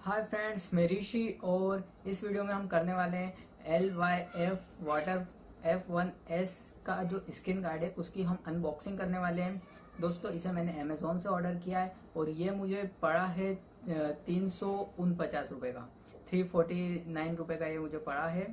Hi friends, मैं ऋषि और इस वीडियो में हम करने वाले हैं LYF वाटर F1S का जो स्क्रीन गार्ड है उसकी हम अनबॉक्सिंग करने वाले हैं। दोस्तों, इसे मैंने अमेजोन से ऑर्डर किया है और ये मुझे पड़ा है 349 रुपये का, 349 रुपये का ये मुझे पड़ा है।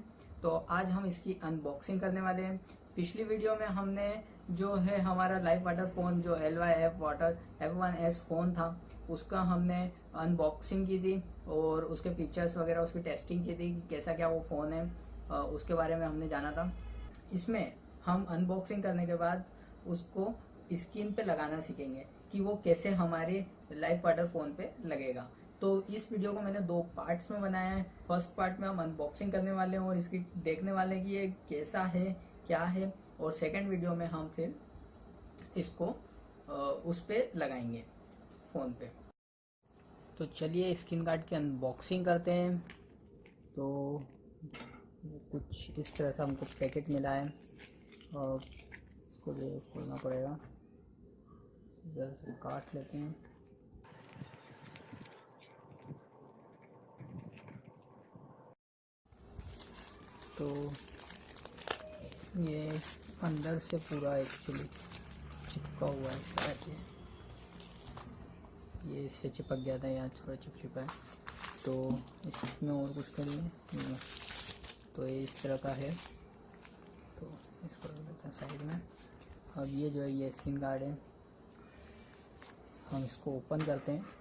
तो आज हम इसकी अनबॉक्सिंग करने वाले हैं। पिछली वीडियो में हमने जो है हमारा लाइफ वाटर फ़ोन जो LYF वाटर F1S फ़ोन था उसका हमने अनबॉक्सिंग की थी और उसके फीचर्स वगैरह उसकी टेस्टिंग की थी कि कैसा क्या वो फ़ोन है, उसके बारे में हमने जाना था। इसमें हम अनबॉक्सिंग करने के बाद उसको स्क्रीन पे लगाना सीखेंगे कि वो कैसे हमारे लाइफ वाटर फ़ोन पे लगेगा। तो इस वीडियो को मैंने दो पार्ट्स में बनाया है। फर्स्ट पार्ट में हम अनबॉक्सिंग करने वाले हैं और इसकी देखने वाले हैं कि ये कैसा है क्या है, और सेकंड वीडियो में हम फिर इसको उस पे लगाएंगे फ़ोन पे। तो चलिए स्क्रीन गार्ड की अनबॉक्सिंग करते हैं। तो कुछ इस तरह से हमको पैकेट मिला है और इसको जो खोलना पड़ेगा, इधर से काट लेते हैं। तो ये अंदर से पूरा एक्चुअली चिपका हुआ है, शायद ये इससे चिपक गया था, यहाँ थोड़ा चिपचिपा है। तो इसमें और कुछ तो नहीं है। तो ये इस तरह का है, तो इसको रख देते हैं साइड में। अब ये जो है ये स्क्रीन गार्ड है, हम इसको ओपन करते हैं।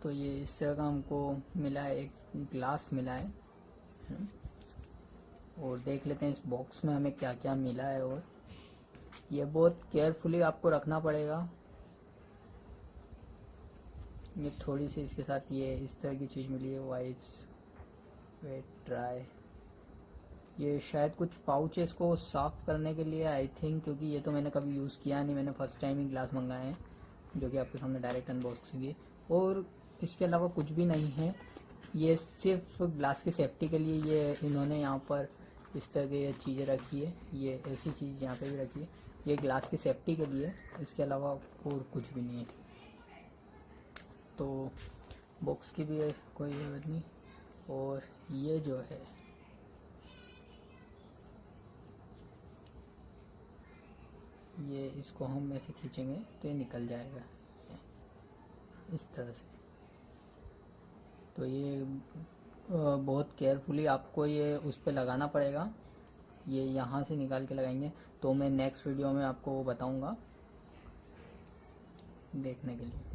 तो ये इस तरह का हमको मिला है, एक ग्लास मिला है। और देख लेते हैं इस बॉक्स में हमें क्या क्या मिला है। और ये बहुत केयरफुली आपको रखना पड़ेगा। ये थोड़ी सी इसके साथ ये इस तरह की चीज़ मिली है, वाइप्स, वेट ड्राई। ये शायद कुछ पाउच है इसको साफ़ करने के लिए, आई थिंक, क्योंकि ये तो मैंने कभी यूज़ किया नहीं। मैंने फर्स्ट टाइम ही ग्लास मंगाए हैं जो कि आपके सामने डायरेक्ट अनबॉक्सिंग है। और इसके अलावा कुछ भी नहीं है। ये सिर्फ ग्लास की सेफ्टी के लिए ये इन्होंने यहाँ पर इस तरह की चीज़ें रखी है। ये ऐसी चीज़ यहाँ पे भी रखी है, ये ग्लास की सेफ्टी के लिए, इसके अलावा और कुछ भी नहीं है। तो बॉक्स की भी कोई ज़रूरत नहीं। और ये जो है ये इसको हम ऐसे खींचेंगे तो ये निकल जाएगा इस तरह से। तो ये बहुत केयरफुली आपको ये उस पर लगाना पड़ेगा। ये यहाँ से निकाल के लगाएंगे, तो मैं नेक्स्ट वीडियो में आपको वो बताऊँगा देखने के लिए।